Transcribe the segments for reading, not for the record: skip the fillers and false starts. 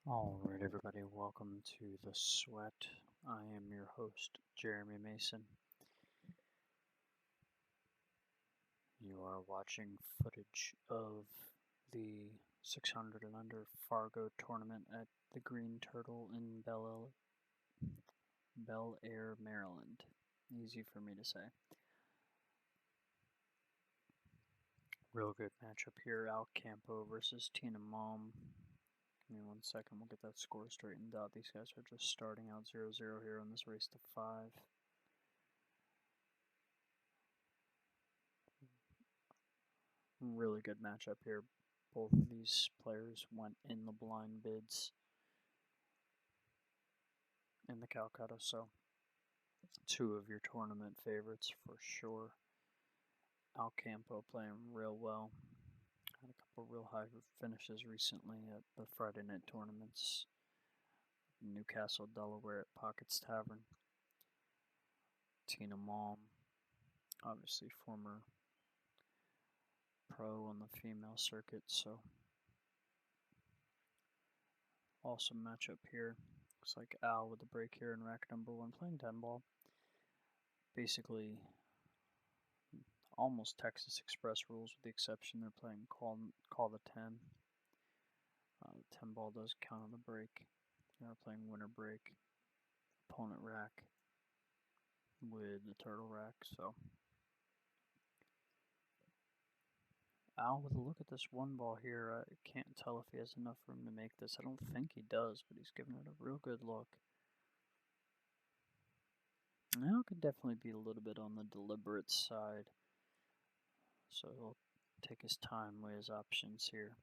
Alright, everybody, welcome to The Sweat. I am your host, Jeremy Mason. You are watching footage of the 600 and under Fargo Tournament at the Green Turtle in Bel Aire, Maryland. Easy for me to say. Real good matchup here, Campo versus Malm. Give me 1 second, we'll get that score straightened out. These guys are just starting out 0-0 here on this race to 5. Really good matchup here. Both of these players went in the blind bids in the Calcutta, so two of your tournament favorites for sure. Campo playing real well. Had a couple real high finishes recently at the Friday night tournaments. Newcastle, Delaware at Pockets Tavern. Malm, obviously former pro on the female circuit, so awesome matchup here. Looks like Al with the break here in rack number 1 playing 10 ball. Basically almost Texas Express rules with the exception they're playing call the 10. The 10 ball does count on the break. They're playing winner break, opponent rack with the turtle rack, so Al with a look at this 1 ball here. I can't tell if he has enough room to make this. I don't think he does, but he's giving it a real good look. Now could definitely be a little bit on the deliberate side, so he'll take his time, weigh his options here.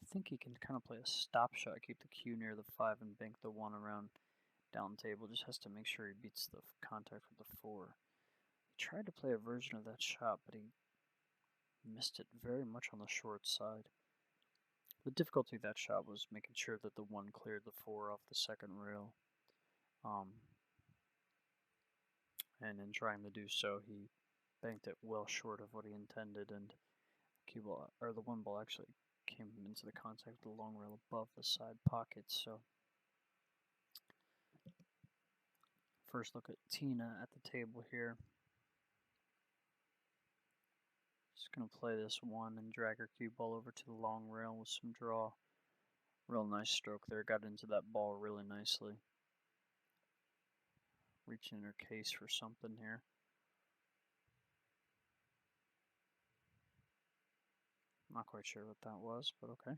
I think he can kind of play a stop shot, keep the cue near the 5 and bank the 1 around down table. Just has to make sure he beats the contact with the 4. He tried to play a version of that shot, but he missed it very much on the short side. The difficulty of that shot was making sure that the 1 cleared the 4 off the second rail. And in trying to do so, he banked it well short of what he intended, and the 1 ball actually came into the contact with the long rail above the side pocket. So first look at Tina at the table here. Just going to play this 1 and drag her cue ball over to the long rail with some draw. Real nice stroke there, got into that ball really nicely. Reaching in her case for something here. Not quite sure what that was, but okay.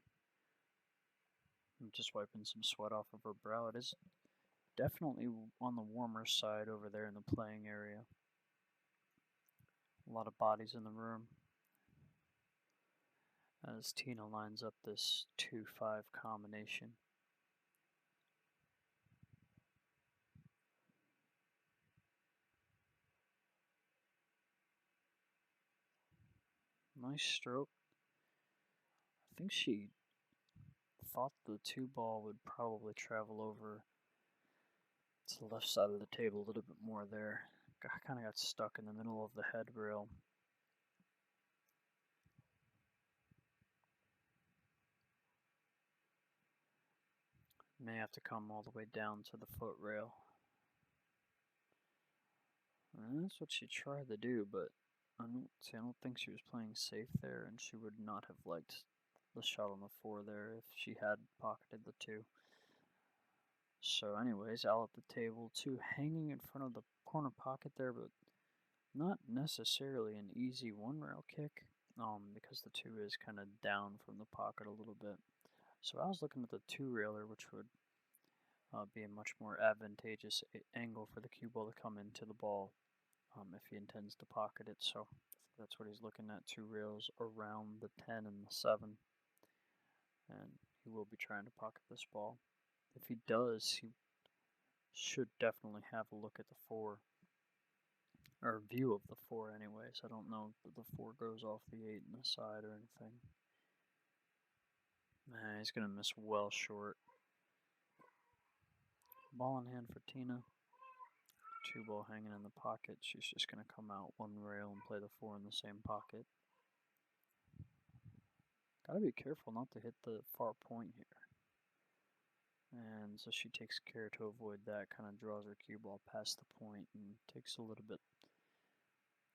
I'm just wiping some sweat off of her brow. It is definitely on the warmer side over there in the playing area. A lot of bodies in the room as Tina lines up this 2-5 combination. Nice stroke. I think she thought the 2 ball would probably travel over to the left side of the table a little bit more there. Kind of got stuck in the middle of the head rail. May have to come all the way down to the foot rail. And that's what she tried to do, but I don't think she was playing safe there, and she would not have liked the shot on the 4 there if she had pocketed the 2. So anyways, Al at the table, 2 hanging in front of the corner pocket there, but not necessarily an easy 1 rail kick, because the 2 is kind of down from the pocket a little bit. So I was looking at the 2 railer, which would be a much more advantageous angle for the cue ball to come into the ball if he intends to pocket it. So that's what he's looking at, 2 rails around the 10 and the 7. And he will be trying to pocket this ball. If he does, he should definitely have a look at the 4. Or view of the 4 anyways. I don't know if the 4 goes off the 8 in the side or anything. He's going to miss well short. Ball in hand for Tina. 2 ball hanging in the pocket, she's just going to come out one rail and play the 4 in the same pocket. Gotta be careful not to hit the far point here. And so she takes care to avoid that, kind of draws her cue ball past the point and takes a little bit,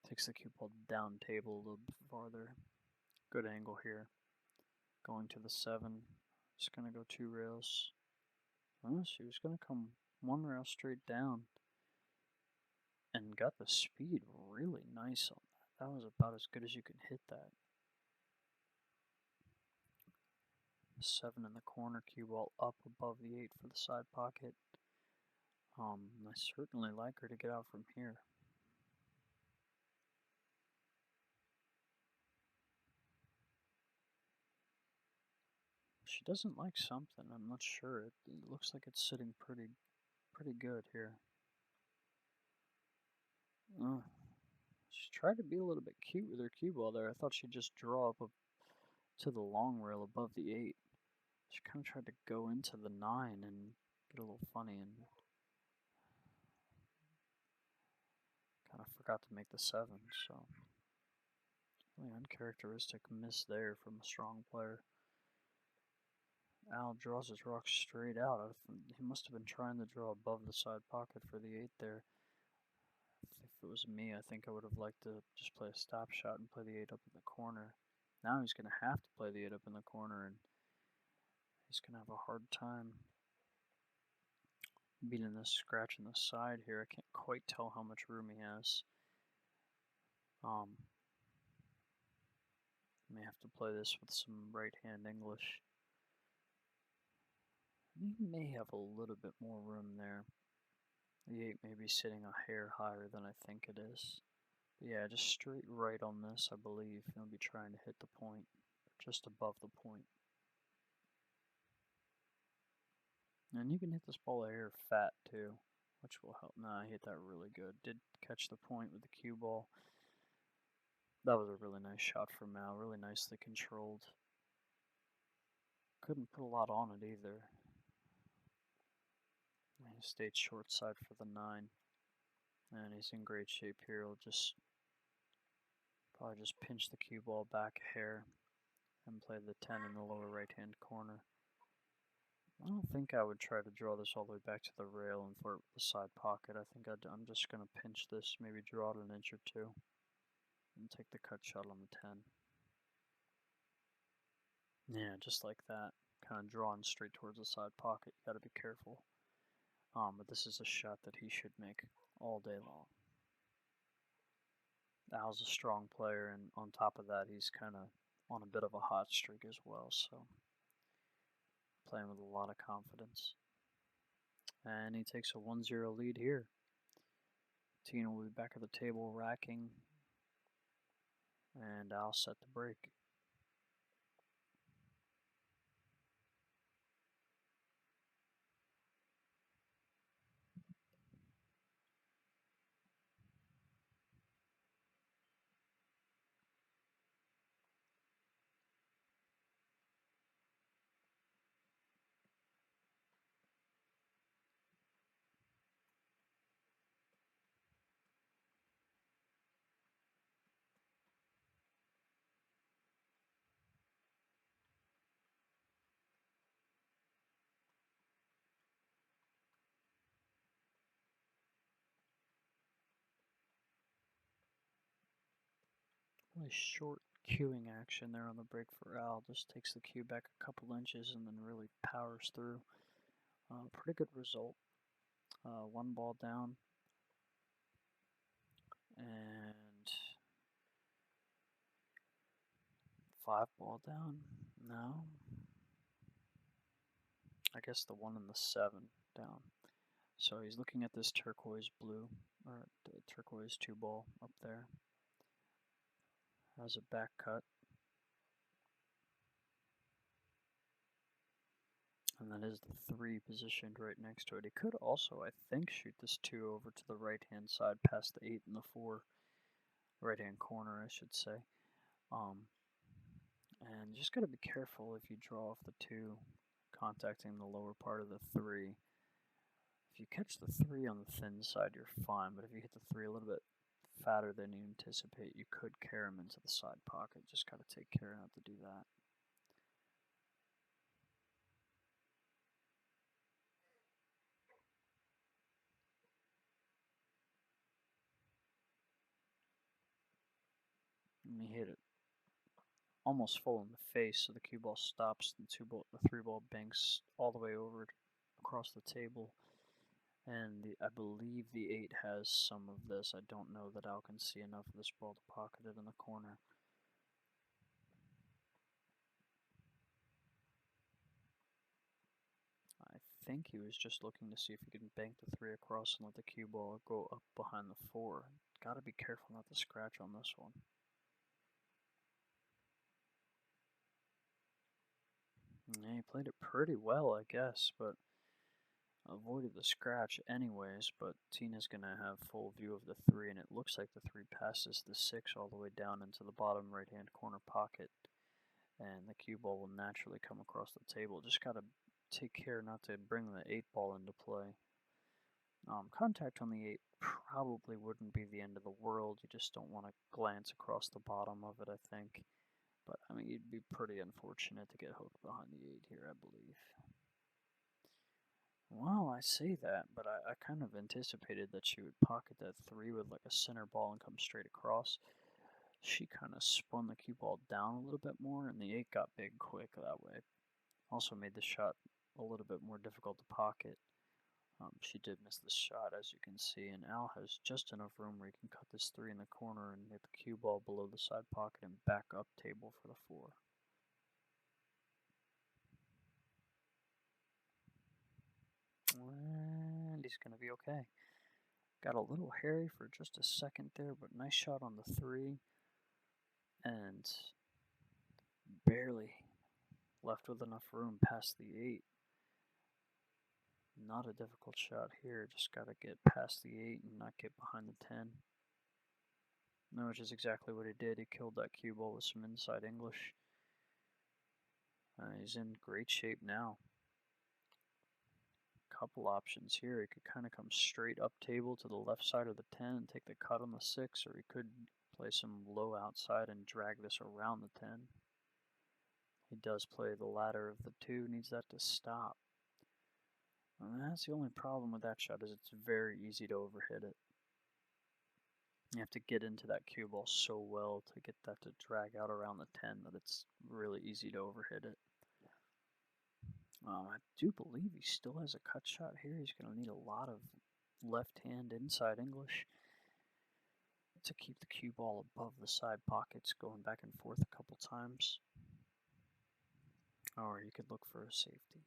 takes the cue ball down table a little bit farther. Good angle here. Going to the 7, just gonna go 2 rails. Oh, she was gonna come 1 rail straight down and got the speed really nice on that. That was about as good as you can hit that. 7 in the corner, cue ball up above the 8 for the side pocket. I certainly like her to get out from here. She doesn't like something, I'm not sure. It looks like it's sitting pretty good here. She tried to be a little bit cute with her cue ball there. I thought she'd just draw up to the long rail above the 8. She kind of tried to go into the 9 and get a little funny and kind of forgot to make the 7, so really uncharacteristic miss there from a strong player. Al draws his rock straight out. He must have been trying to draw above the side pocket for the 8 there. If it was me, I think I would have liked to just play a stop shot and play the 8 up in the corner. Now he's going to have to play the 8 up in the corner, and he's going to have a hard time beating this scratch in the side here. I can't quite tell how much room he has. May have to play this with some right hand English. He may have a little bit more room there. The 8 may be sitting a hair higher than I think it is. But yeah, just straight right on this, I believe. He'll be trying to hit the point, just above the point. And you can hit this ball of air fat too, which will help. Nah, I hit that really good. Did catch the point with the cue ball. That was a really nice shot from Mal, really nicely controlled. Couldn't put a lot on it either. He stayed short side for the 9. And he's in great shape here. He'll just probably just pinch the cue ball back a hair and play the 10 in the lower right hand corner. I don't think I would try to draw this all the way back to the rail and flirt with the side pocket. I think I'm just going to pinch this, maybe draw it an inch or 2, and take the cut shot on the 10. Yeah, just like that. Kind of drawing straight towards the side pocket. You got to be careful. But this is a shot that he should make all day long. Al's a strong player, and on top of that, he's kind of on a bit of a hot streak as well, so playing with a lot of confidence. And he takes a 1-0 lead here. Tina will be back at the table racking, and Al set to break. Really short cueing action there on the break for Al. Just takes the cue back a couple inches and then really powers through. Pretty good result. 1 ball down. And 5 ball down. No. I guess the 1 and the 7 down. So he's looking at this turquoise blue, or the turquoise 2 ball up there. Has a back cut. And that is the 3 positioned right next to it. He could also, I think, shoot this 2 over to the right hand side past the 8 and the 4. Right hand corner, I should say. And you just got to be careful if you draw off the 2, contacting the lower part of the 3. If you catch the 3 on the thin side, you're fine, but if you hit the 3 a little bit fatter than you anticipate, you could carry him into the side pocket. Just gotta take care not to do that. And he hit it almost full in the face, so the cue ball stops. The 3 ball banks all the way over across the table. And I believe the 8 has some of this. I don't know that Al can see enough of this ball to pocket it in the corner. I think he was just looking to see if he can bank the 3 across and let the cue ball go up behind the 4. Gotta be careful not to scratch on this one. Yeah, he played it pretty well, I guess, but avoided the scratch anyways. But Tina's gonna have full view of the 3, and it looks like the 3 passes the 6 all the way down into the bottom right-hand corner pocket, and the cue ball will naturally come across the table. Just gotta take care not to bring the 8 ball into play. Contact on the 8 probably wouldn't be the end of the world. You just don't want to glance across the bottom of it, I think. But, I mean, you'd be pretty unfortunate to get hooked behind the 8 here, I believe. Well, I say that, but I kind of anticipated that she would pocket that 3 with like a center ball and come straight across. She kind of spun the cue ball down a little bit more, and the 8 got big quick that way. Also made the shot a little bit more difficult to pocket. She did miss the shot, as you can see, and Al has just enough room where he can cut this 3 in the corner and hit the cue ball below the side pocket and back up table for the 4. And he's going to be okay. Got a little hairy for just a second there, but nice shot on the 3, and barely left with enough room past the 8. Not a difficult shot here, just got to get past the 8 and not get behind the 10. No, which is exactly what he did. He killed that cue ball with some inside English. He's in great shape now. Couple options here. He could kind of come straight up table to the left side of the 10 and take the cut on the 6, or he could play some low outside and drag this around the 10. He does play the latter of the 2, needs that to stop. And that's the only problem with that shot, is it's very easy to overhit it. You have to get into that cue ball so well to get that to drag out around the 10 that it's really easy to overhit it. I do believe he still has a cut shot here. He's going to need a lot of left hand inside English to keep the cue ball above the side pockets, going back and forth a couple times. Or you could look for a safety.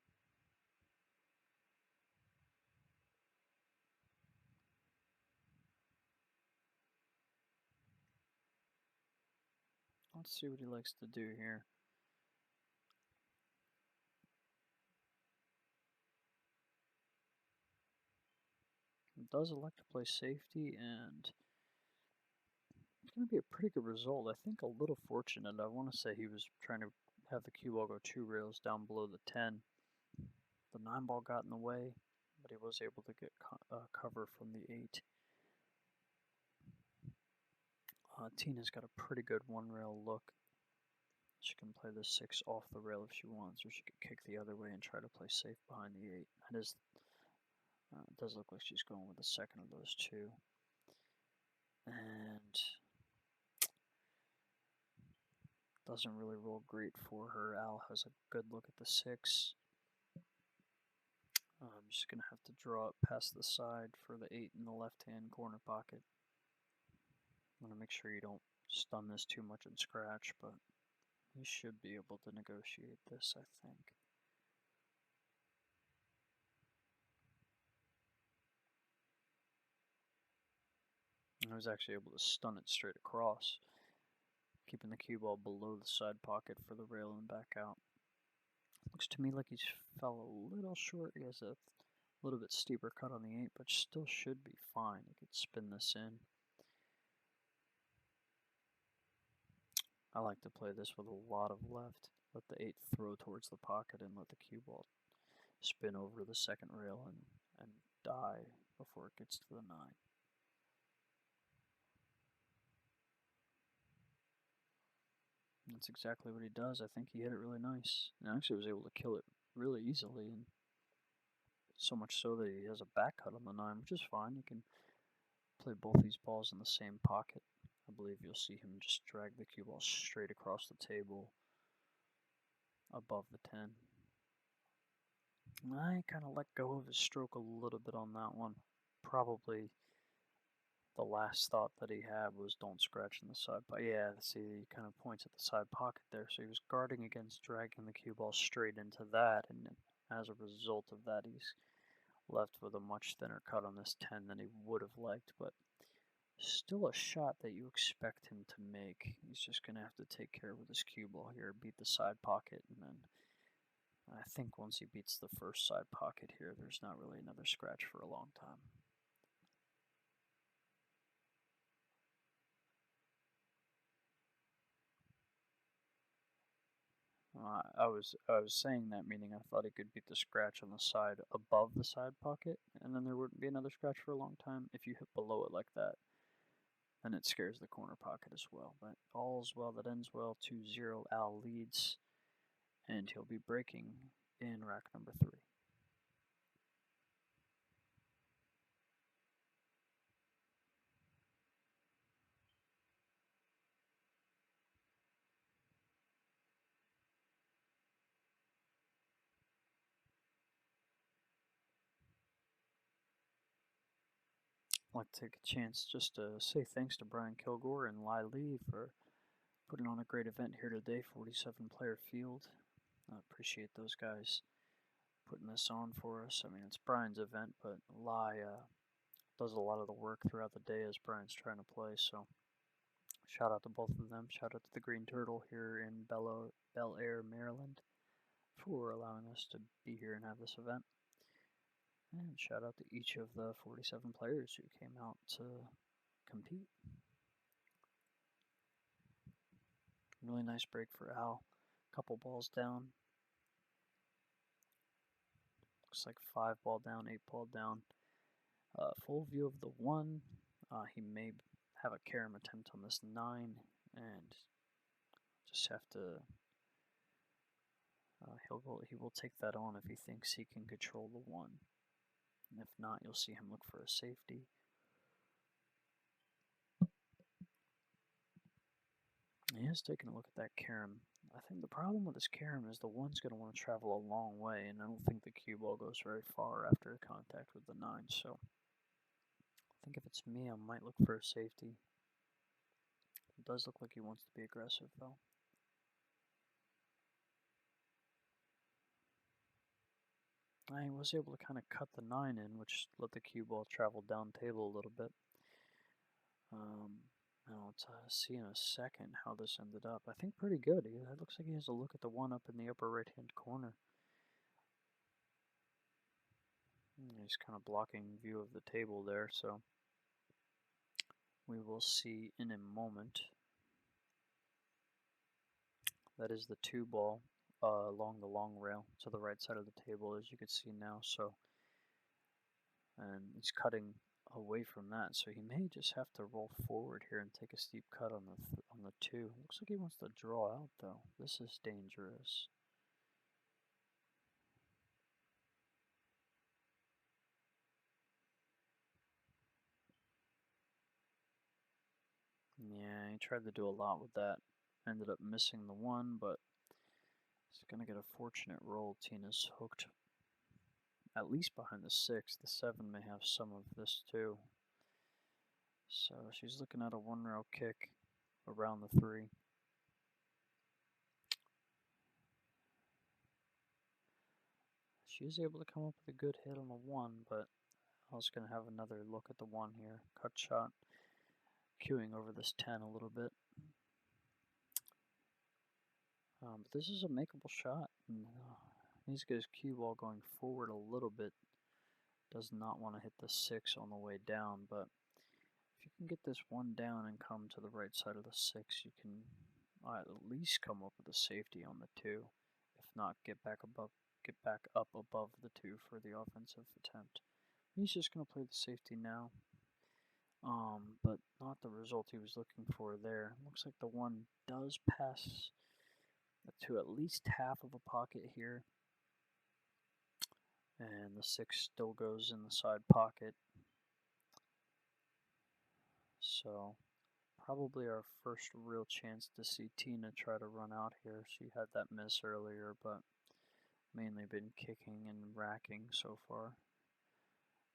Let's see what he likes to do here. He does elect to play safety, and it's going to be a pretty good result. I think a little fortunate. I want to say he was trying to have the cue ball go 2 rails down below the 10. The 9 ball got in the way, but he was able to get cover from the 8. Tina's got a pretty good 1 rail look. She can play the 6 off the rail if she wants, or she could kick the other way and try to play safe behind the 8. It does look like she's going with the second of those 2. And doesn't really roll great for her. Al has a good look at the 6. I'm just going to have to draw it past the side for the 8 in the left-hand corner pocket. I'm going to make sure you don't stun this too much and scratch, but we should be able to negotiate this, I think. I was actually able to stun it straight across, keeping the cue ball below the side pocket for the rail and back out. Looks to me like he's fell a little short. He has a little bit steeper cut on the 8, but still should be fine. He could spin this in. I like to play this with a lot of left. Let the 8 throw towards the pocket and let the cue ball spin over the second rail and die before it gets to the 9. That's exactly what he does. I think he hit it really nice. And actually was able to kill it really easily, and so much so that he has a back cut on the 9, which is fine. You can play both these balls in the same pocket. I believe you'll see him just drag the cue ball straight across the table above the 10. I kind of let go of his stroke a little bit on that one. Probably the last thought that he had was don't scratch in the side. But yeah, see, he kind of points at the side pocket there. So he was guarding against dragging the cue ball straight into that. And as a result of that, he's left with a much thinner cut on this 10 than he would have liked. But still a shot that you expect him to make. He's just going to have to take care with his cue ball here, beat the side pocket, and then I think once he beats the first side pocket here, there's not really another scratch for a long time. I was saying that, meaning I thought he could beat the scratch on the side above the side pocket, and then there wouldn't be another scratch for a long time. If you hit below it like that, then it scares the corner pocket as well. But all's well that ends well. 2-0, Al leads, and he'll be breaking in rack number 3. I'd like to take a chance just to say thanks to Brian Kilgore and Lai Lee for putting on a great event here today, 47 player field. I appreciate those guys putting this on for us. I mean, it's Brian's event, but Lai does a lot of the work throughout the day as Brian's trying to play, so shout out to both of them. Shout out to the Green Turtle here in Bel Air, Maryland, for allowing us to be here and have this event. And shout out to each of the 47 players who came out to compete. Really nice break for Al. Couple balls down. Looks like 5 ball down, 8 ball down. Full view of the 1. He may have a carom attempt on this 9, and just have to. He will take that on if he thinks he can control the 1. And if not, you'll see him look for a safety. He is taking a look at that carom. I think the problem with this carom is the 1's going to want to travel a long way, and I don't think the cue ball goes very far after contact with the 9. So I think if it's me, I might look for a safety. It does look like he wants to be aggressive, though. He was able to kind of cut the 9 in, which let the cue ball travel down table a little bit. I'll see in a second how this ended up. I think pretty good. It looks like he has a look at the 1 up in the upper right-hand corner. He's kind of blocking view of the table there, so we will see in a moment. That is the 2 ball along the long rail to the right side of the table, as you can see now. So, and he's cutting away from that, so he may just have to roll forward here and take a steep cut on the 2. Looks like he wants to draw out, though. This is dangerous. Yeah, he tried to do a lot with that. Ended up missing the 1, but he's going to get a fortunate roll. Tina's hooked at least behind the 6. The 7 may have some of this too. So she's looking at a 1-rail kick around the 3. She is able to come up with a good hit on the 1, but I was going to have another look at the 1 here. Cut shot, queuing over this 10 a little bit. But this is a makeable shot. And, needs to get his cue ball going forward a little bit. Does not want to hit the 6 on the way down, but if you can get this 1 down and come to the right side of the 6, you can at least come up with a safety on the 2. If not, get back up above the 2 for the offensive attempt. He's just going to play the safety now. But not the result he was looking for there. Looks like the 1 does pass to at least half of a pocket here. And the 6 still goes in the side pocket. So probably our first real chance to see Tina try to run out here. She had that miss earlier, but mainly been kicking and racking so far.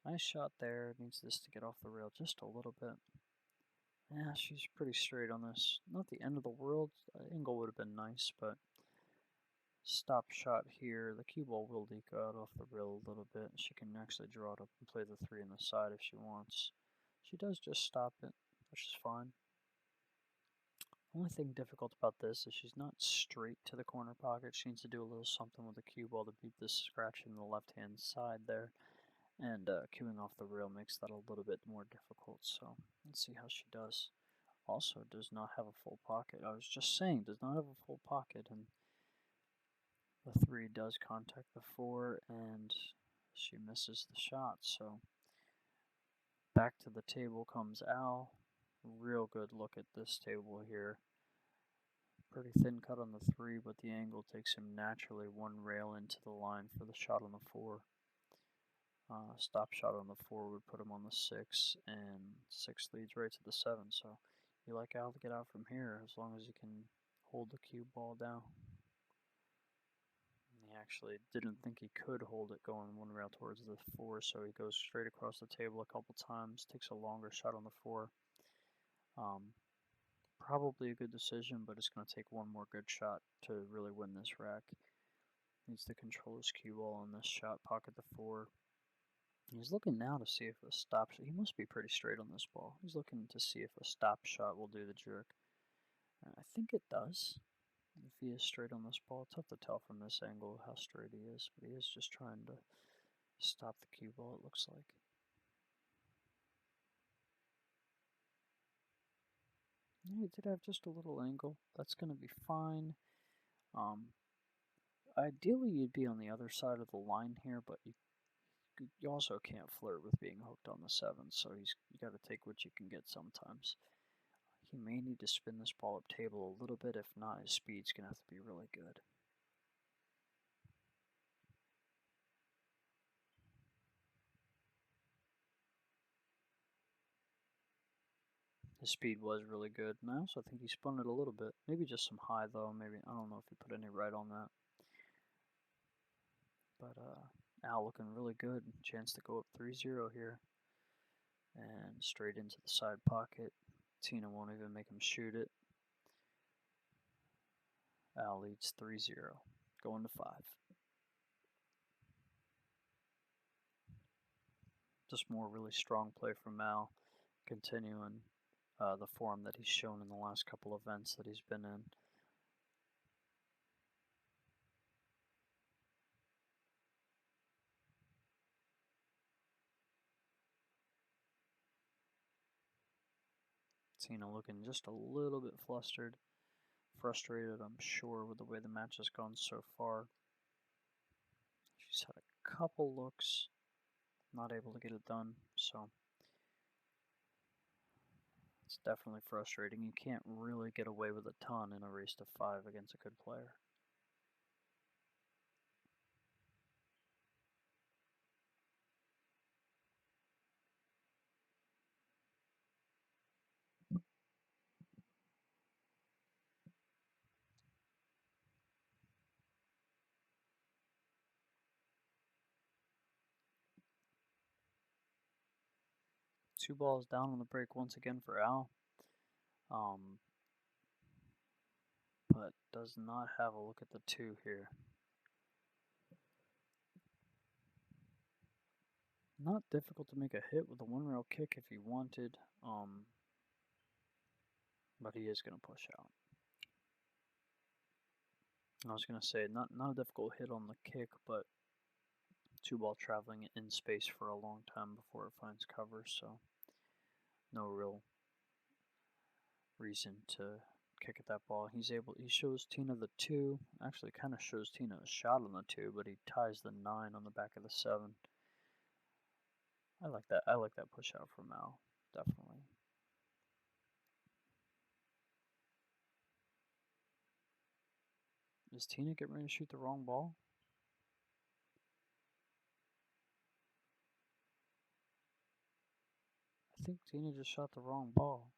Nice shot there. Needs this to get off the rail just a little bit. Yeah, she's pretty straight on this. Not the end of the world. Angle would have been nice, but stop shot here. The cue ball will leak out off the rail a little bit. She can actually draw it up and play the 3 on the side if she wants. She does just stop it, which is fine. Only thing difficult about this is she's not straight to the corner pocket. She needs to do a little something with the cue ball to beat this scratch in the left-hand side there. And cueing off the rail makes that a little bit more difficult. So let's see how she does. Also does not have a full pocket. I was just saying, does not have a full pocket. And the 3 does contact the 4, and she misses the shot. So back to the table comes Al. Real good look at this table here. Pretty thin cut on the 3, but the angle takes him naturally 1 rail into the line for the shot on the 4. Stop shot on the 4 would put him on the 6, and 6 leads right to the 7. So you like Al to get out from here as long as he can hold the cue ball down. He actually didn't think he could hold it going 1 rail towards the 4, so he goes straight across the table a couple times, takes a longer shot on the 4. Probably a good decision, but it's going to take 1 more good shot to really win this rack. Needs to control his cue ball on this shot, pocket the 4. He's looking now to see if a stop shot, he must be pretty straight on this ball. He's looking to see if a stop shot will do the jerk. I think it does. If he is straight on this ball, tough to tell from this angle how straight he is, but he is just trying to stop the cue ball, it looks like. Yeah, he did have just a little angle. That's going to be fine. Ideally, you'd be on the other side of the line here, but you also can't flirt with being hooked on the 7, so you got to take what you can get sometimes. He may need to spin this ball up table a little bit. If not, his speed's going to have to be really good. His speed was really good, and I also think he spun it a little bit. Maybe just some high, though. Maybe, I don't know if he put any right on that. But Al looking really good. Chance to go up 3-0 here. And straight into the side pocket. Tina won't even make him shoot it. Al leads 3-0. Going to 5. Just more really strong play from Al. Continuing the form that he's shown in the last couple events that he's been in. Tina looking just a little bit flustered, frustrated, I'm sure, with the way the match has gone so far. She's had a couple looks, not able to get it done, so it's definitely frustrating. You can't really get away with a ton in a race to 5 against a good player. Two balls down on the break once again for Al. But does not have a look at the 2 here. Not difficult to make a hit with a 1 rail kick if he wanted, but he is going to push out. I was going to say, not a difficult hit on the kick, but 2 ball traveling in space for a long time before it finds cover, so no real reason to kick at that ball. He shows Tina the 2, actually kind of shows Tina a shot on the 2, but he ties the 9 on the back of the 7. I like that. I like that push out from Mal, definitely. Is Tina getting ready to shoot the wrong ball? I think Tina just shot the wrong ball.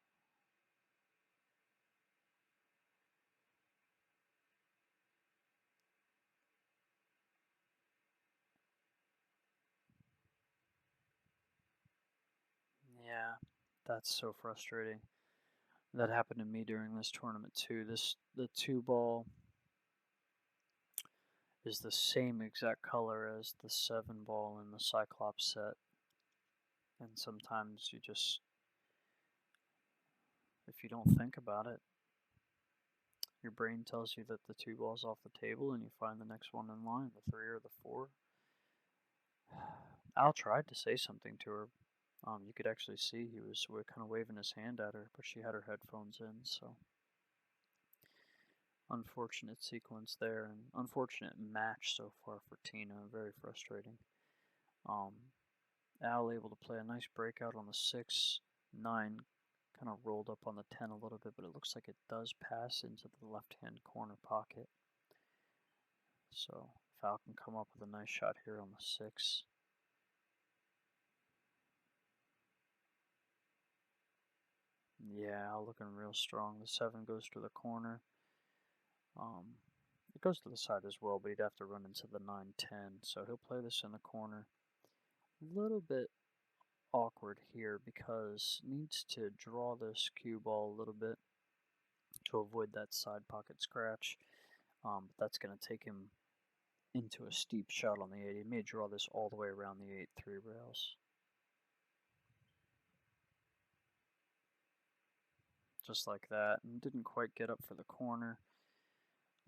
Yeah, that's so frustrating. That happened to me during this tournament too. The two ball is the same exact color as the 7 ball in the Cyclops set. And sometimes you just, if you don't think about it, your brain tells you that the 2 ball's off the table and you find the next one in line, the 3 or the 4. Al tried to say something to her. You could actually see he was kind of waving his hand at her, but she had her headphones in, so unfortunate sequence there, and unfortunate match so far for Tina. Very frustrating. Um, Al able to play a nice breakout on the 6, 9, kind of rolled up on the 10 a little bit, but it looks like it does pass into the left-hand corner pocket. So Al can come up with a nice shot here on the 6. Yeah, Al looking real strong. The 7 goes to the corner. It goes to the side as well, but he'd have to run into the 9-10, so he'll play this in the corner. A little bit awkward here because needs to draw this cue ball a little bit to avoid that side pocket scratch. But that's going to take him into a steep shot on the 8. He may draw this all the way around the 8-3 rails. Just like that, and didn't quite get up for the corner.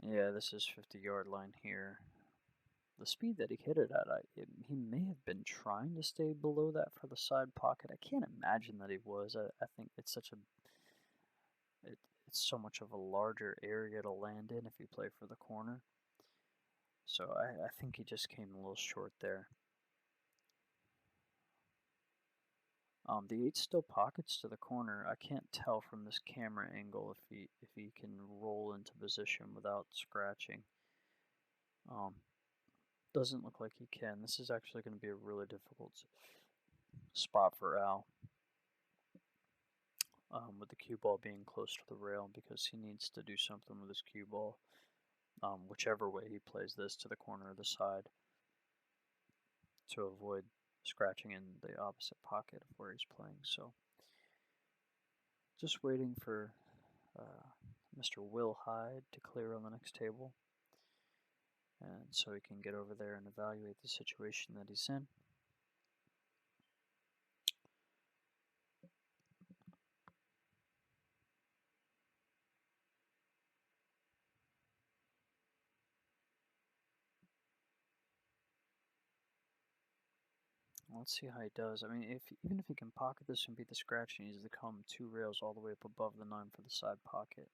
Yeah, this is 50-yard line here. The speed that he hit it at, he may have been trying to stay below that for the side pocket. I can't imagine that he was. I think it's such it's so much of a larger area to land in if you play for the corner. So I think he just came a little short there. The 8 still pockets to the corner. I can't tell from this camera angle if he can roll into position without scratching. Doesn't look like he can. This is actually going to be a really difficult spot for Al. With the cue ball being close to the rail because he needs to do something with his cue ball, whichever way he plays this, to the corner or the side, to avoid scratching in the opposite pocket of where he's playing. So just waiting for Mr. Will Hyde to clear on the next table, and so he can get over there and evaluate the situation that he's in. Let's see how he does. I mean, even if he can pocket this and beat the scratch, he needs to come 2 rails all the way up above the 9 for the side pocket.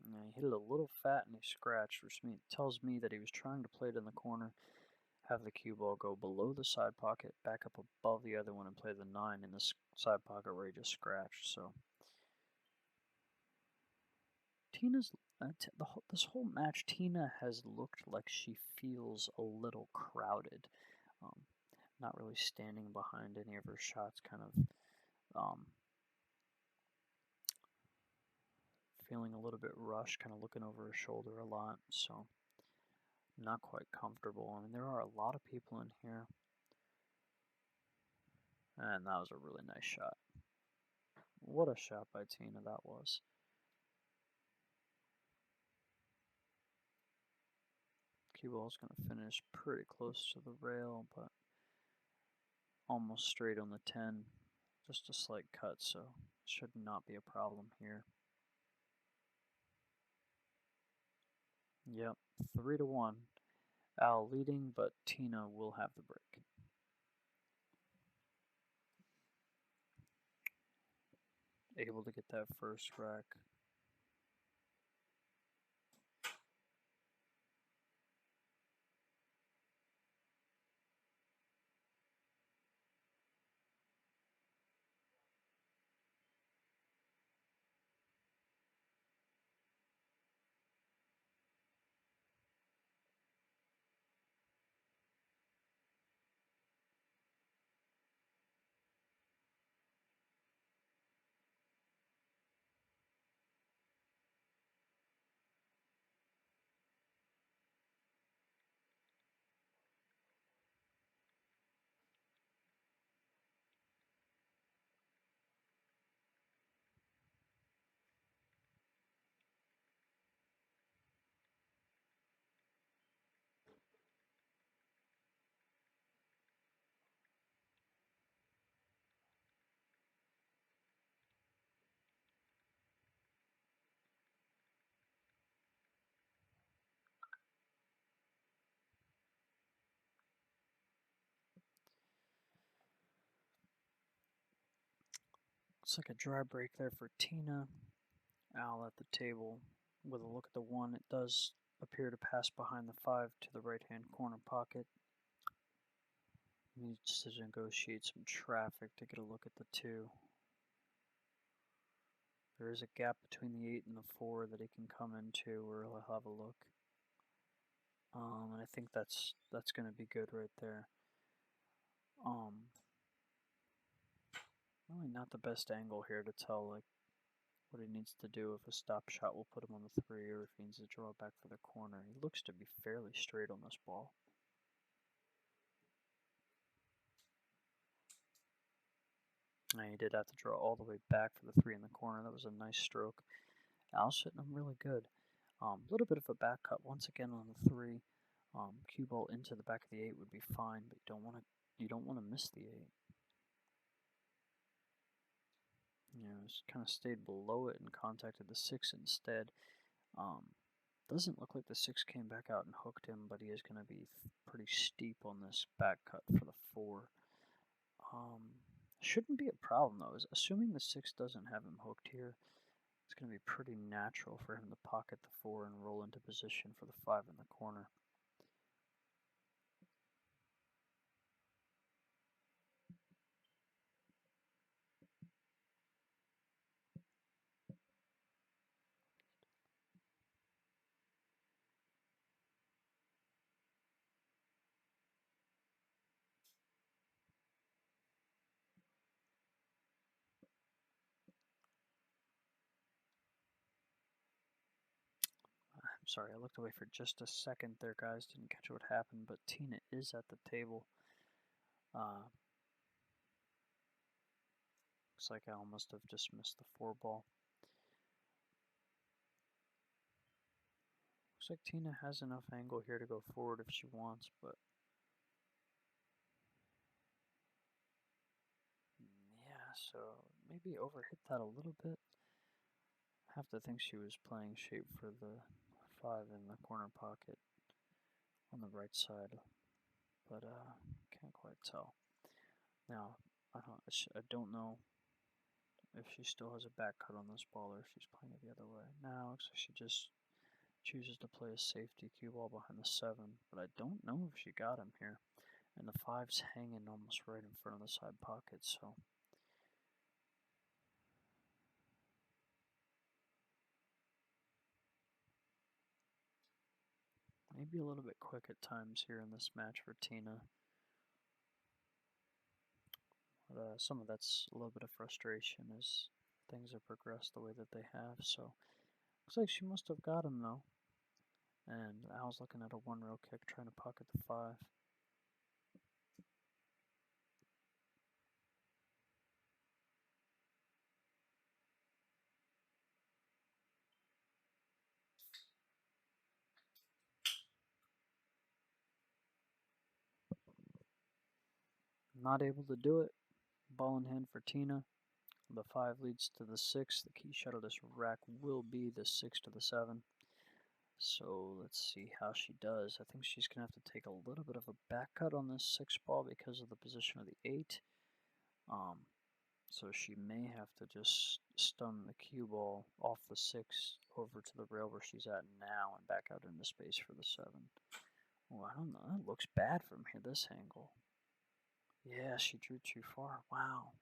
Yeah, he hit it a little fat and he scratched, which tells me that he was trying to play it in the corner, have the cue ball go below the side pocket, back up above the other one, and play the 9 in this side pocket where he just scratched. So Tina's this whole match, Tina has looked like she feels a little crowded, not really standing behind any of her shots, kind of feeling a little bit rushed, kind of looking over her shoulder a lot. So not quite comfortable. I mean, there are a lot of people in here. And that was a really nice shot. What a shot by Tina that was. Cue ball's going to finish pretty close to the rail, but almost straight on the 10. Just a slight cut, so should not be a problem here. Yep, 3-1. Al leading, but Tina will have the break. Able to get that first rack. Looks like a dry break there for Tina. Al at the table with a look at the 1. It does appear to pass behind the 5 to the right-hand corner pocket. He needs to negotiate some traffic to get a look at the 2. There is a gap between the 8 and the 4 that he can come into where he'll have a look. And I think that's going to be good right there. Really not the best angle here to tell like what he needs to do. If a stop shot will put him on the 3 or if he needs to draw back for the corner. He looks to be fairly straight on this ball. And he did have to draw all the way back for the 3 in the corner. That was a nice stroke. Al's hitting him really good. A little bit of a back cut once again on the 3. Cue ball into the back of the 8 would be fine, but you don't want to miss the 8. Just kind of stayed below it and contacted the 6 instead. Doesn't look like the 6 came back out and hooked him, but he is going to be pretty steep on this back cut for the 4. Shouldn't be a problem though, assuming the 6 doesn't have him hooked here. It's going to be pretty natural for him to pocket the 4 and roll into position for the 5 in the corner. Sorry, I looked away for just a second there, guys. Didn't catch what happened, but Tina is at the table. Looks like Al must have just missed the 4 ball. Looks like Tina has enough angle here to go forward if she wants, but yeah, so maybe overhit that a little bit. I have to think she was playing shape for the 5 in the corner pocket on the right side, but can't quite tell. Now, I don't know if she still has a back cut on this ball or if she's playing it the other way. Now, looks like she just chooses to play a safety cue ball behind the 7, but I don't know if she got him here. And the 5's hanging almost right in front of the side pocket, so maybe a little bit quick at times here in this match for Tina. But some of that's a little bit of frustration as things have progressed the way that they have, so looks like she must have got him though. And Al's looking at a 1-rail kick trying to pocket the 5. Not able to do it. Ball in hand for Tina. The 5 leads to the 6. The key shot of this rack will be the 6 to the 7. So let's see how she does. I think she's going to have to take a little bit of a back cut on this 6 ball because of the position of the 8. So she may have to just stun the cue ball off the 6 over to the rail where she's at now and back out into space for the 7. Oh, I don't know. That looks bad from here, this angle. Yeah, she drew too far. Wow.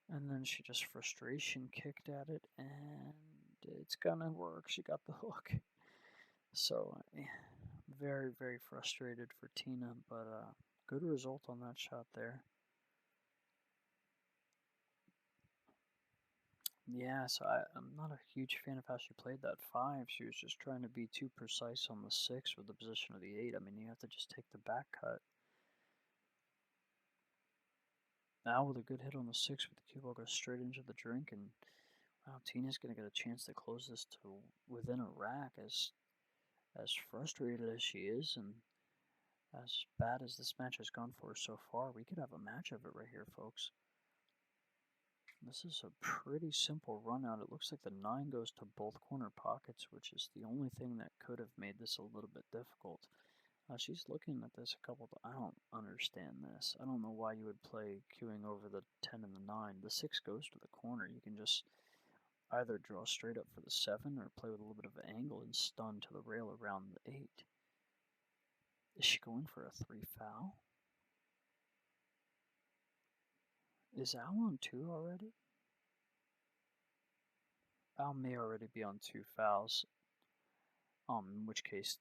And then she just frustration kicked at it, and it's gonna work. She got the hook. So, very, very frustrated for Tina, but good result on that shot there. Yeah, so I'm not a huge fan of how she played that 5. She was just trying to be too precise on the 6 with the position of the 8. I mean, you have to just take the back cut. Now with a good hit on the 6 with the cue ball goes straight into the drink, and wow, Tina's going to get a chance to close this to within a rack. As frustrated as she is and as bad as this match has gone for her so far, we could have a match of it right here, folks. This is a pretty simple run out. It looks like the 9 goes to both corner pockets, which is the only thing that could have made this a little bit difficult. She's looking at this a couple. I don't understand this. I don't know why you would play queuing over the 10 and the 9. The 6 goes to the corner. You can just either draw straight up for the 7 or play with a little bit of an angle and stun to the rail around the 8. Is she going for a 3 foul? Is Al on 2 already? Al may already be on 2 fouls. In which case,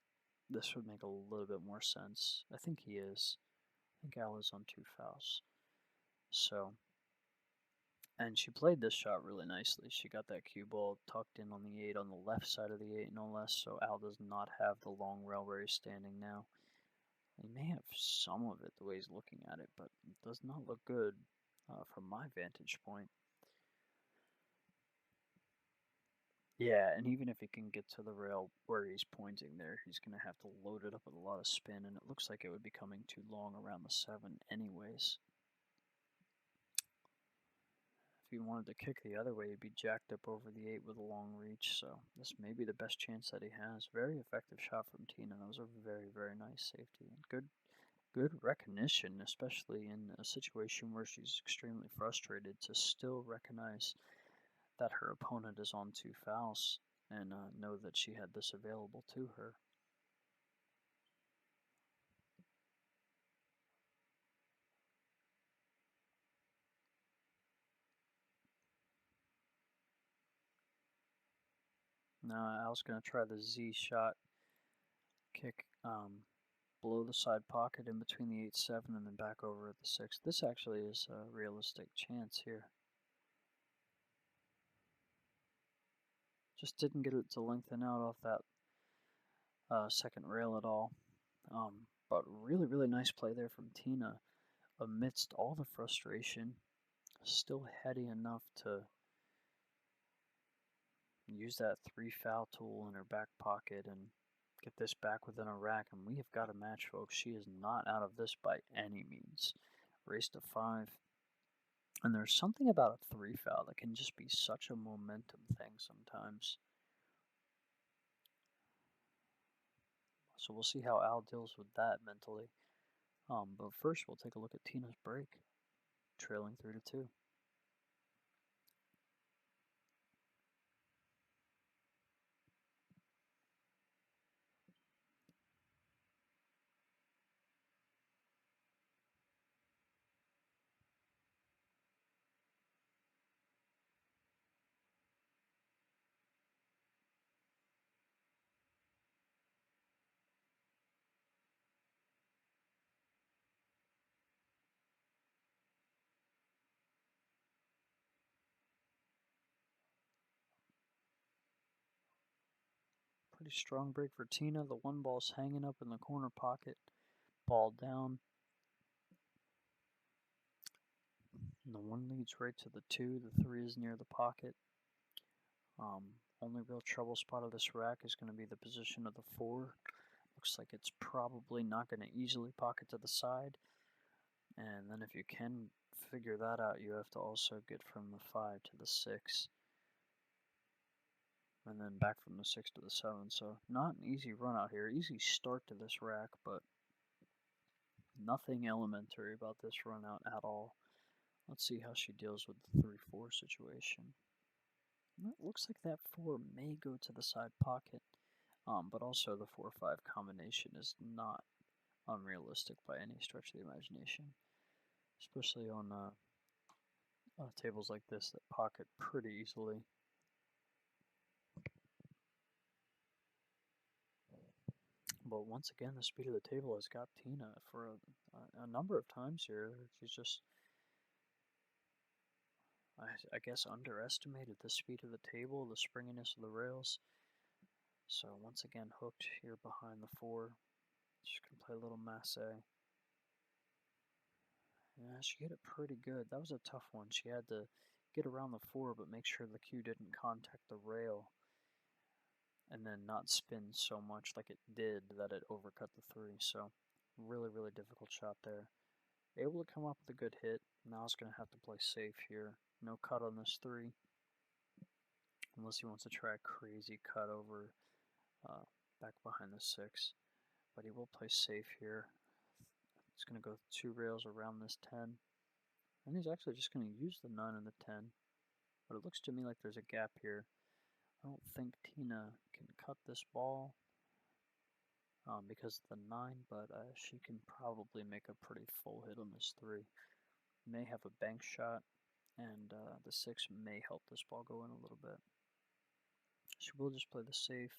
this would make a little bit more sense. I think he is. I think Al is on 2 fouls. So, and she played this shot really nicely. She got that cue ball tucked in on the 8 on the left side of the 8, no less, so Al does not have the long rail where he's standing now. He may have some of it the way he's looking at it, but it does not look good from my vantage point. Yeah, and even if he can get to the rail where he's pointing there, he's going to have to load it up with a lot of spin, and it looks like it would be coming too long around the 7 anyways. If he wanted to kick the other way, he'd be jacked up over the 8 with a long reach, so this may be the best chance that he has. Very effective shot from Tina. That was a very, very nice safety. And good recognition, especially in a situation where she's extremely frustrated, to still recognize that her opponent is on 2 fouls and know that she had this available to her. Now Al's going to try the Z shot kick below the side pocket in between the 8-7 and then back over at the 6. This actually is a realistic chance here. Just didn't get it to lengthen out off that second rail at all. But really, really nice play there from Tina. Amidst all the frustration, still heady enough to use that 3 foul tool in her back pocket and get this back within a rack. And we have got a match, folks. She is not out of this by any means. Race to 5. And there's something about a 3 foul that can just be such a momentum thing sometimes. So we'll see how Al deals with that mentally. But first we'll take a look at Tina's break, trailing 3-2. Pretty strong break for Tina. The 1 ball's hanging up in the corner pocket. Ball down. And the 1 leads right to the 2. The 3 is near the pocket. Only real trouble spot of this rack is going to be the position of the 4. Looks like it's probably not going to easily pocket to the side. And then if you can figure that out, you have to also get from the 5 to the 6. And then back from the 6 to the 7. So not an easy run out here. Easy start to this rack, but nothing elementary about this run out at all. Let's see how she deals with the 3-4 situation. It looks like that 4 may go to the side pocket, but also the 4-5 combination is not unrealistic by any stretch of the imagination, especially on tables like this that pocket pretty easily. But once again, the speed of the table has got Tina for a number of times here. She's just, I guess, underestimated the speed of the table, the springiness of the rails. So once again, hooked here behind the 4. Just gonna play a little masse. Yeah, she hit it pretty good. That was a tough one. She had to get around the 4, but make sure the cue didn't contact the rail, and then not spin so much like it did that it overcut the 3. So really, really difficult shot there. Able to come up with a good hit. Now it's going to have to play safe here. No cut on this 3. Unless he wants to try a crazy cut over back behind the 6. but he will play safe here. He's going to go 2 rails around this 10. And he's actually just going to use the 9 and the 10. But it looks to me like there's a gap here. I don't think Tina can cut this ball because of the 9, but she can probably make a pretty full hit on this 3. May have a bank shot, and the 6 may help this ball go in a little bit. She will just play the safe,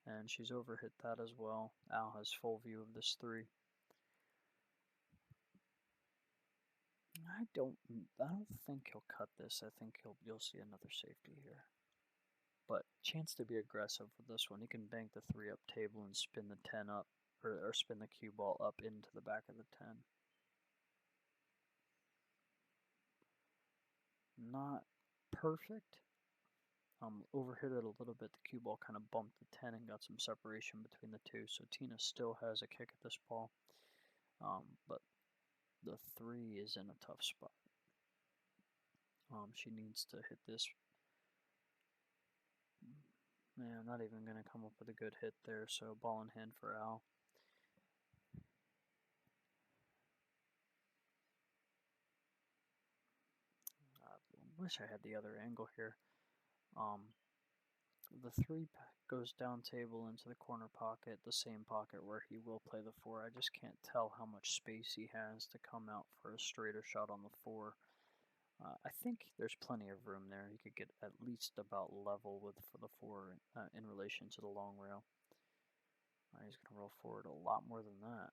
and she's overhit that as well. Al has full view of this 3. I don't think he'll cut this. I think you'll see another safety here. But chance to be aggressive with this one. He can bank the 3 up table and spin the 10 up, or spin the cue ball up into the back of the 10. Not perfect. Overhit it a little bit. The cue ball kind of bumped the 10 and got some separation between the 2. So Tina still has a kick at this ball. But the 3 is in a tough spot. She needs to hit this. Man, not even going to come up with a good hit there. So ball in hand for Al. I wish I had the other angle here. The 3 goes down table into the corner pocket, the same pocket where he will play the 4. I just can't tell how much space he has to come out for a straighter shot on the 4. I think there's plenty of room there. He could get at least about level for the 4 in relation to the long rail. He's going to roll forward a lot more than that.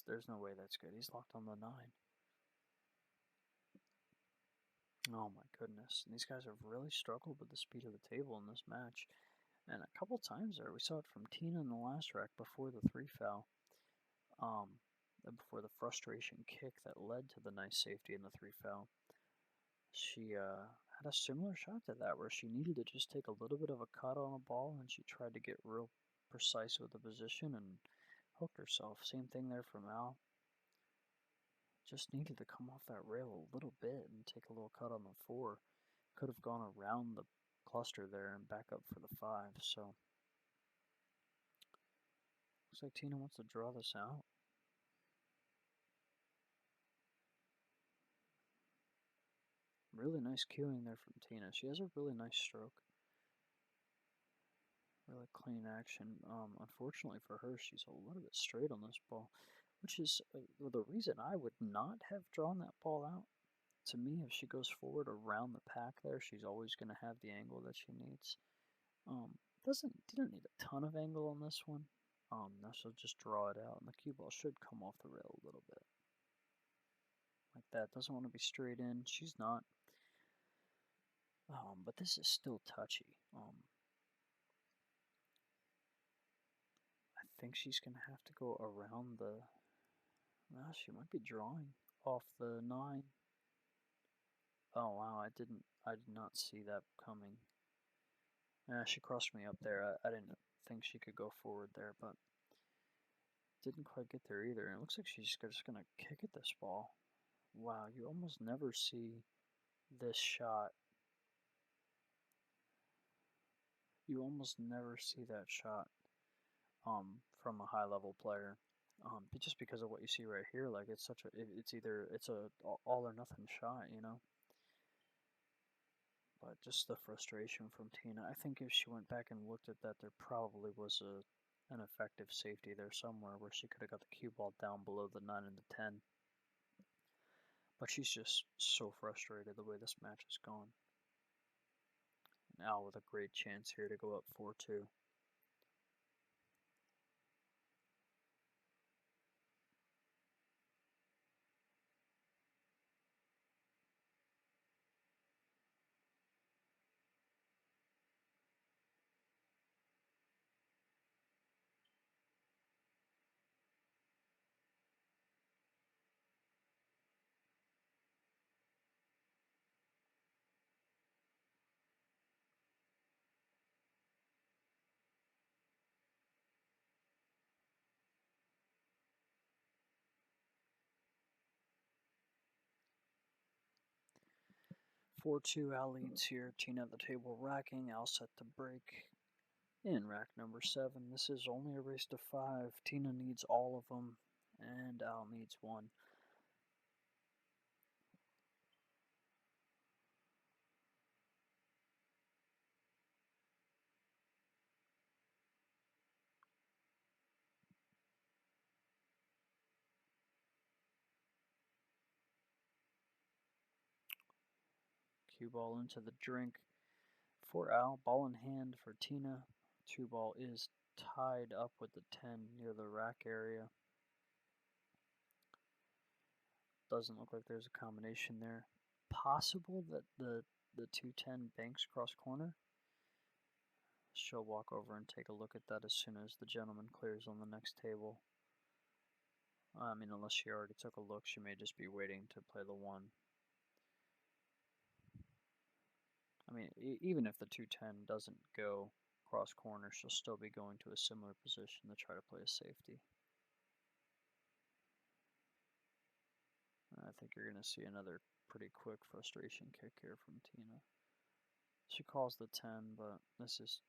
There's no way that's good. He's locked on the 9. Oh my goodness. And these guys have really struggled with the speed of the table in this match. And a couple times there, we saw it from Tina in the last rack before the 3 foul. Before the frustration kick that led to the nice safety in the 3 foul. She had a similar shot to that where she needed to just take a little bit of a cut on a ball and she tried to get real precise with the position and hooked herself. Same thing there from Al. Just needed to come off that rail a little bit and take a little cut on the 4. Could have gone around the cluster there and back up for the 5. So looks like Tina wants to draw this out. Really nice cueing there from Tina. She has a really nice stroke. Really clean action. Unfortunately for her, she's a little bit straight on this ball, which is the reason I would not have drawn that ball out. To me, if she goes forward around the pack there, she's always going to have the angle that she needs. Didn't need a ton of angle on this one. Now she'll just draw it out, and the cue ball should come off the rail a little bit. Like that. Doesn't want to be straight in. She's not. But this is still touchy. I think she's going to have to go around the... Well, she might be drawing off the 9. Oh, wow, I did not see that coming. She crossed me up there. I didn't think she could go forward there, but didn't quite get there either. And it looks like she's just going to kick at this ball. Wow, you almost never see this shot. You almost never see that shot from a high-level player. Just because of what you see right here, like it's a all or nothing shot, you know. But just the frustration from Tina. I think if she went back and looked at that, there probably was an effective safety there somewhere where she could have got the cue ball down below the 9 and the 10. But she's just so frustrated the way this match has gone. Now with a great chance here to go up 4-2. Four two, Al leads here. Tina at the table racking. Al set to break. In rack number 7, this is only a race to 5. Tina needs all of them, and Al needs 1. Cue ball into the drink for Al. Ball in hand for Tina. 2 ball is tied up with the 10 near the rack area. Doesn't look like there's a combination there. Possible that the 210 banks cross corner. She'll walk over and take a look at that as soon as the gentleman clears on the next table. I mean, unless she already took a look, she may just be waiting to play the 1. I mean, even if the 210 doesn't go cross corner, she'll still be going to a similar position to try to play a safety. I think you're going to see another pretty quick frustration kick here from Tina. She calls the 10, but this is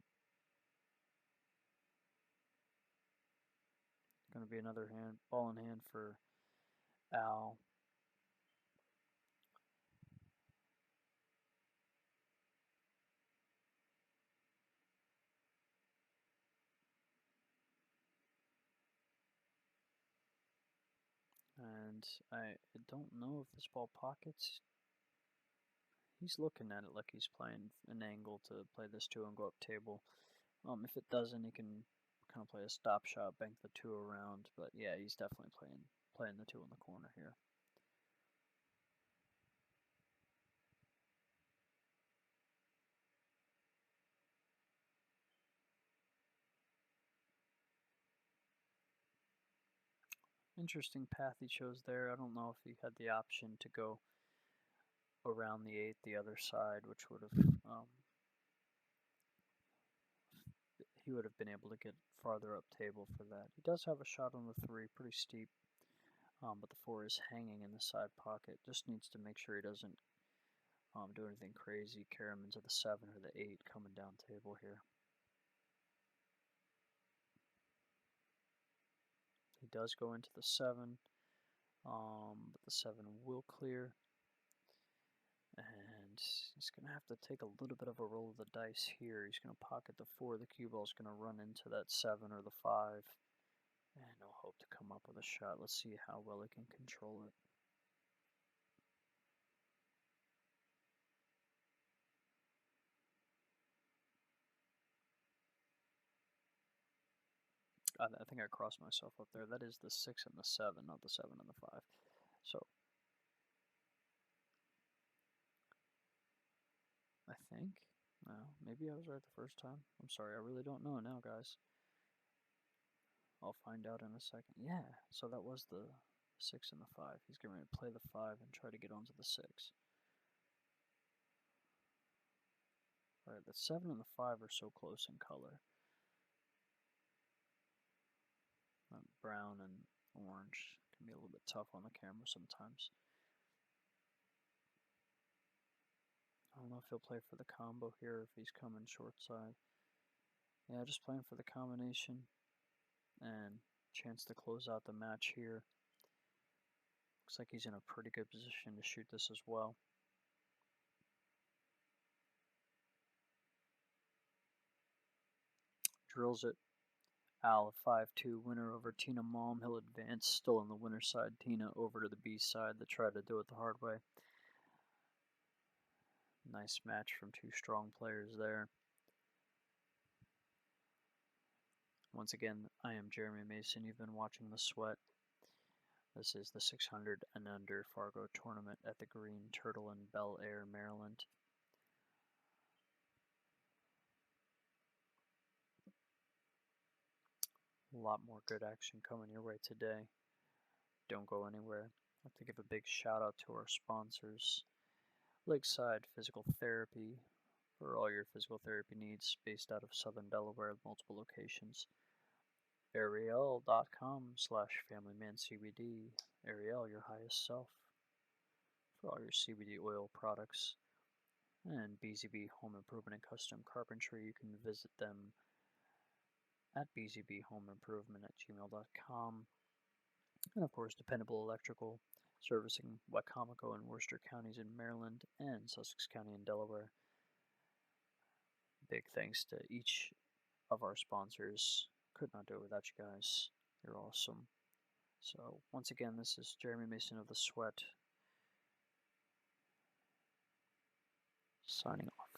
going to be another ball in hand for Al. And I don't know if this ball pockets. He's looking at it like he's playing an angle to play this 2 and go up table. If it doesn't, he can kind of play a stop shot, bank the 2 around. But yeah, he's definitely playing the 2 in the corner here. Interesting path he chose there. I don't know if he had the option to go around the 8 the other side, which would have he would have been able to get farther up table for that. He does have a shot on the 3, pretty steep, but the 4 is hanging in the side pocket. Just needs to make sure he doesn't do anything crazy, carry him into the 7 or the 8 coming down table here. He does go into the 7, but the 7 will clear. And he's going to have to take a little bit of a roll of the dice here. He's going to pocket the 4. The cue ball is going to run into that 7 or the 5. And he'll hope to come up with a shot. Let's see how well he can control it. I think I crossed myself up there. That is the 6 and the 7, not the 7 and the 5. So, I think. No, maybe I was right the first time. I'm sorry, I really don't know now, guys. I'll find out in a second. Yeah, so that was the 6 and the 5. He's going to play the 5 and try to get onto the 6. Alright, the 7 and the 5 are so close in color. Brown and orange can be a little bit tough on the camera sometimes. I don't know if he'll play for the combo here or if he's coming short side. Yeah, just playing for the combination and chance to close out the match here. Looks like he's in a pretty good position to shoot this as well. Drills it. Al, 5-2 winner over Tina Malm. He'll advance, still on the winner's side. Tina over to the B side to try to do it the hard way. Nice match from 2 strong players there. Once again, I am Jeremy Mason. You've been watching The Sweat. This is the 600 and under Fargo Tournament at the Green Turtle in Bel Air, Maryland. A lot more good action coming your way today. Don't go anywhere. I'd like to give a big shout out to our sponsors. Lakeside Physical Therapy for all your physical therapy needs, based out of Southern Delaware with multiple locations. Ariel.com/FamilyManCBD. Ariel, your highest self, for all your CBD oil products. And BZB Home Improvement and Custom Carpentry. You can visit them at bzbhomeimprovement@gmail.com. And of course, Dependable Electrical, servicing Wicomico and Worcester counties in Maryland and Sussex County in Delaware. Big thanks to each of our sponsors. Could not do it without you guys. You're awesome. So, once again, this is Jeremy Mason of The Sweat, signing off.